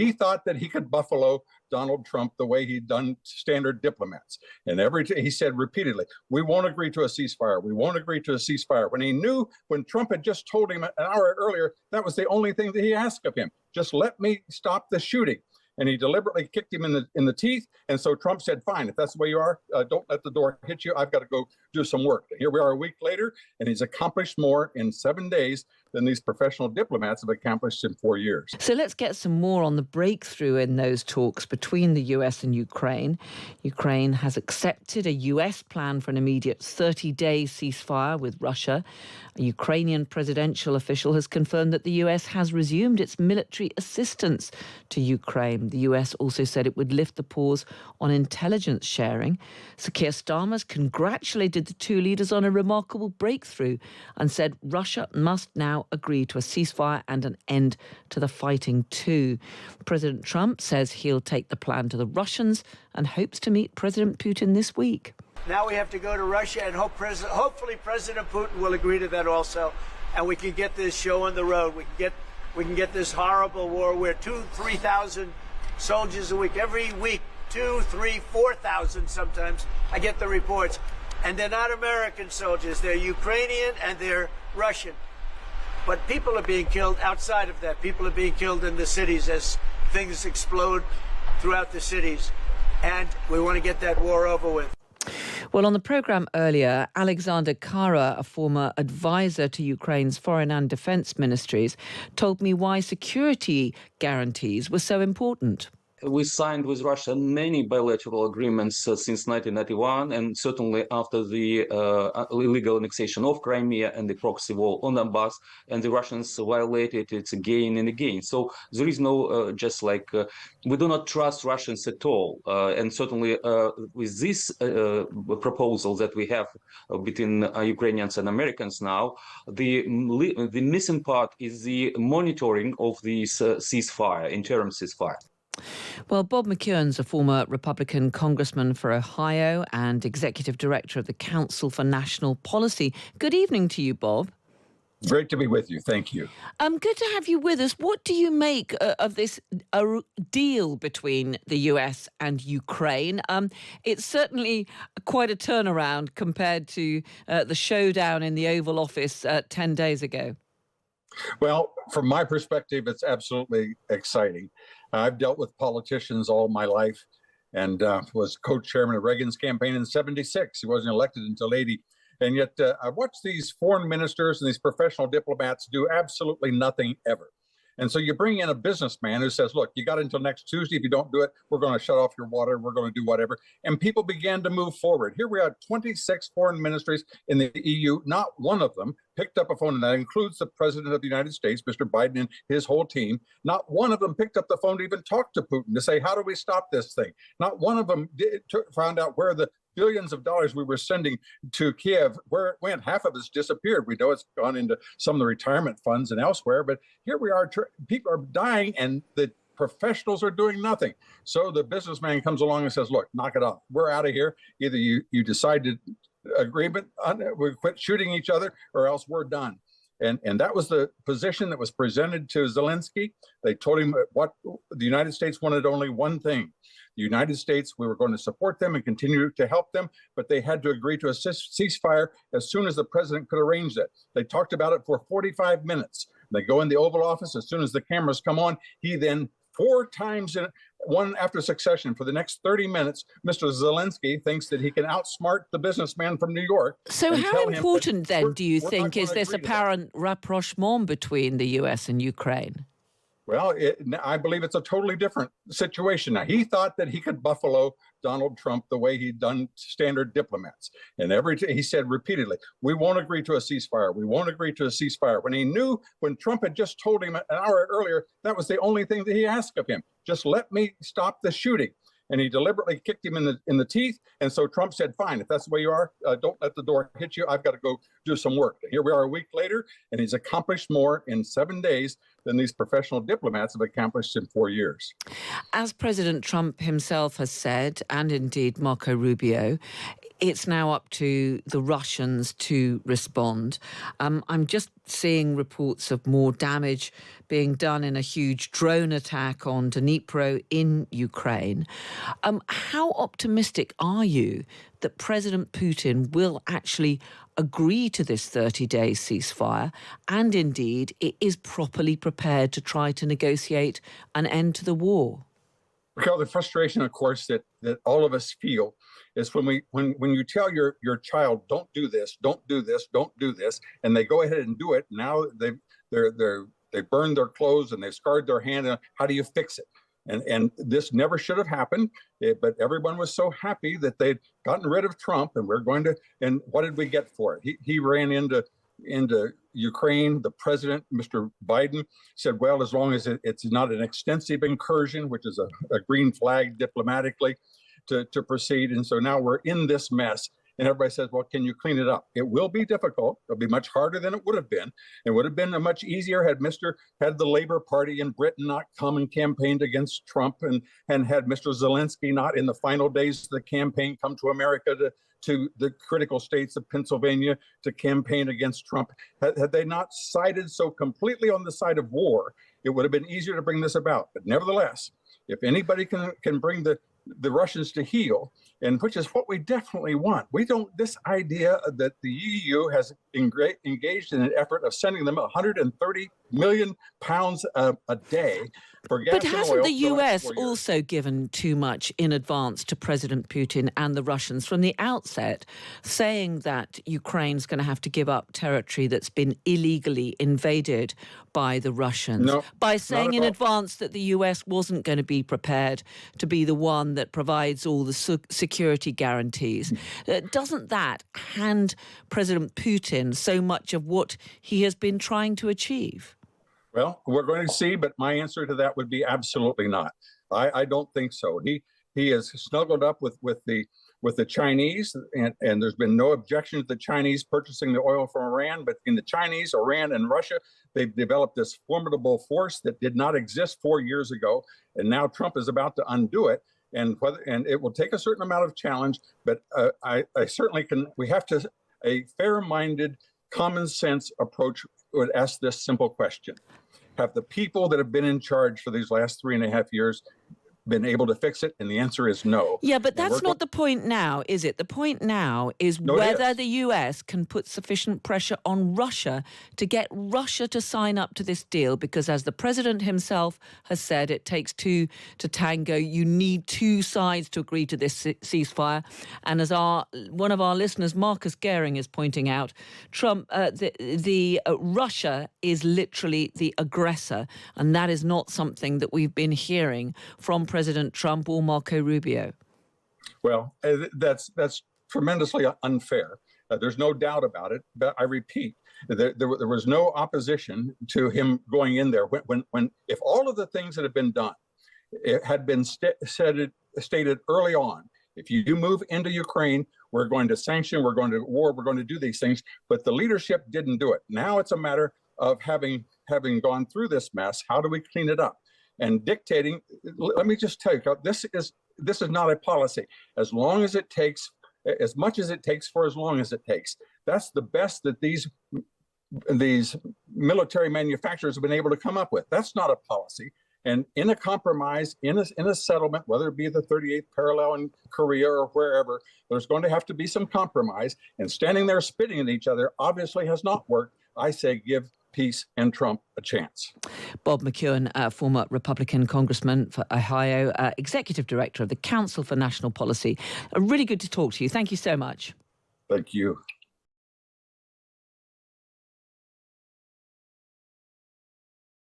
he thought that he could buffalo Donald Trump the way he'd done standard diplomats. And he said repeatedly, we won't agree to a ceasefire. We won't agree to a ceasefire. When he knew, when Trump had just told him an hour earlier, that was the only thing that he asked of him. Just let me stop the shooting. And he deliberately kicked him in the teeth. And so Trump said, fine, if that's the way you are, don't let the door hit you. I've got to go do some work. Here we are a week later, and he's accomplished more in 7 days than these professional diplomats have accomplished in 4 years. So let's get some more on the breakthrough in those talks between the US and Ukraine. Ukraine has accepted a US plan for an immediate 30-day ceasefire with Russia. A Ukrainian presidential official has confirmed that the US has resumed its military assistance to Ukraine. The US also said it would lift the pause on intelligence sharing. Sir Keir Starmer's congratulated the two leaders on a remarkable breakthrough and said Russia must now agree to a ceasefire and an end to the fighting too. President Trump says he'll take the plan to the Russians and hopes to meet President Putin this week. Now we have to go to Russia and hopefully President Putin will agree to that also, and we can get this show on the road. We can get this horrible war where 2,000-3,000 soldiers a week, every week, 2,000, 3,000, 4,000 sometimes. I get the reports. And they're not American soldiers. They're Ukrainian and they're Russian. But people are being killed outside of that. People are being killed in the cities as things explode throughout the cities. And we want to get that war over with. Well, on the programme earlier, Alexander Kara, a former advisor to Ukraine's foreign and defence ministries, told me why security guarantees were so important. We signed with Russia many bilateral agreements since 1991, and certainly after the illegal annexation of Crimea and the proxy war on Donbass, and the Russians violated it again and again. So there is no we do not trust Russians at all. And certainly with this proposal that we have between Ukrainians and Americans now, the missing part is the monitoring of this ceasefire, interim ceasefire. Well, Bob McEwen's a former Republican congressman for Ohio and executive director of the Council for National Policy. Good evening to you, Bob. Great to be with you. Thank you. Good to have you with us. What do you make of this deal between the US and Ukraine? It's certainly quite a turnaround compared to the showdown in the Oval Office 10 days ago. Well, from my perspective, it's absolutely exciting. I've dealt with politicians all my life and was co-chairman of Reagan's campaign in '76. He wasn't elected until '80. And yet I watched these foreign ministers and these professional diplomats do absolutely nothing ever. And so you bring in a businessman who says, look, you got until next Tuesday. If you don't do it, we're going to shut off your water. We're going to do whatever. And people began to move forward. Here we are, 26 foreign ministries in the EU. Not one of them picked up a phone, and that includes the president of the United States, Mr. Biden, and his whole team. Not one of them picked up the phone to even talk to Putin to say, how do we stop this thing? Not one of them found out where the billions of dollars we were sending to Kiev, where it went. Half of it's disappeared. We know it's gone into some of the retirement funds and elsewhere, but here we are, people are dying and the professionals are doing nothing. So the businessman comes along and says, look, knock it off. We're out of here. Either you decide to agreement, we quit shooting each other, or else we're done. And that was the position that was presented to Zelensky. They told him what the United States wanted only one thing. The United States, we were going to support them and continue to help them, but they had to agree to a ceasefire as soon as the president could arrange that. They talked about it for 45 minutes. They go in the Oval Office. As soon as the cameras come on, he then 4 times in one after succession for the next 30 minutes, Mr. Zelensky thinks that he can outsmart the businessman from New York. So how important then do you think is this apparent rapprochement between the US and Ukraine? Well, I believe it's a totally different situation now. He thought that he could buffalo Donald Trump the way he'd done standard diplomats. And he said repeatedly, we won't agree to a ceasefire. We won't agree to a ceasefire. When he knew, when Trump had just told him an hour earlier, that was the only thing that he asked of him. Just let me stop the shooting. And he deliberately kicked him in the teeth. And so Trump said, fine, if that's the way you are, don't let the door hit you. I've got to go do some work. Here we are a week later, and he's accomplished more in 7 days than these professional diplomats have accomplished in 4 years. As President Trump himself has said, and indeed Marco Rubio, it's now up to the Russians to respond. I'm just seeing reports of more damage being done in a huge drone attack on Dnipro in Ukraine. How optimistic are you that President Putin will actually agree to this 30-day ceasefire and indeed it is properly prepared to try to negotiate an end to the war? Because the frustration, of course, that all of us feel is when you tell your child, don't do this, don't do this, don't do this, and they go ahead and do it. Now they burned their clothes and they scarred their hand. How do you fix it? And this never should have happened, but everyone was so happy that they'd gotten rid of Trump, and and what did we get for it? He ran into Ukraine. The president, Mr. Biden, said, well, as long as it's not an extensive incursion, which is a green flag diplomatically, to proceed. And so now we're in this mess. And everybody says, well, can you clean it up? It will be difficult. It'll be much harder than it would have been. It would have been much easier had the Labour Party in Britain not come and campaigned against Trump, and had Mr. Zelensky not in the final days of the campaign come to America to the critical states of Pennsylvania to campaign against Trump. Had they not sided so completely on the side of war, it would have been easier to bring this about. But nevertheless, if anybody can bring the Russians to heel, and which is what we definitely want. We don't, this idea that the EU has engaged in an effort of sending them 130 million pounds a day for gas and oil. But hasn't the US also given too much in advance to President Putin and the Russians from the outset, saying that Ukraine's going to have to give up territory that's been illegally invaded by the Russians? No, by saying in advance that the US wasn't going to be prepared to be the one that provides all the security guarantees. Doesn't that hand President Putin so much of what he has been trying to achieve? Well, we're going to see, but my answer to that would be absolutely not. I don't think so. He has snuggled up with the Chinese, and there's been no objection to the Chinese purchasing the oil from Iran. But in the Chinese, Iran, and Russia, they've developed this formidable force that did not exist 4 years ago, and now Trump is about to undo it. And it will take a certain amount of challenge, but I certainly can. We have to a fair-minded, common sense approach would ask this simple question: have the people that have been in charge for these last 3.5 years been able to fix it? And the answer is no. Yeah, but that's not the point now, is it? The point now is whether the US can put sufficient pressure on Russia to get Russia to sign up to this deal, because as the president himself has said, it takes two to tango. You need two sides to agree to this ceasefire. And as one of our listeners, Marcus Gehring, is pointing out, Russia is literally the aggressor, and that is not something that we've been hearing from President Trump or Marco Rubio. Well, that's tremendously unfair. There's no doubt about it. But I repeat, there was no opposition to him going in there. When if all of the things that have been done had been stated early on, if you do move into Ukraine, we're going to sanction, we're going to war, we're going to do these things. But the leadership didn't do it. Now it's a matter of having gone through this mess, how do we clean it up? And dictating, let me just tell you, this is not a policy. As long as it takes, as much as it takes for as long as it takes. That's the best that these military manufacturers have been able to come up with. That's not a policy. And in a compromise, in a settlement, whether it be the 38th parallel in Korea or wherever, there's going to have to be some compromise. And standing there spitting at each other obviously has not worked. I say give peace and Trump a chance. Bob McEwen, former Republican congressman for Ohio, executive director of the Council for National Policy. Really good to talk to you. Thank you so much. Thank you.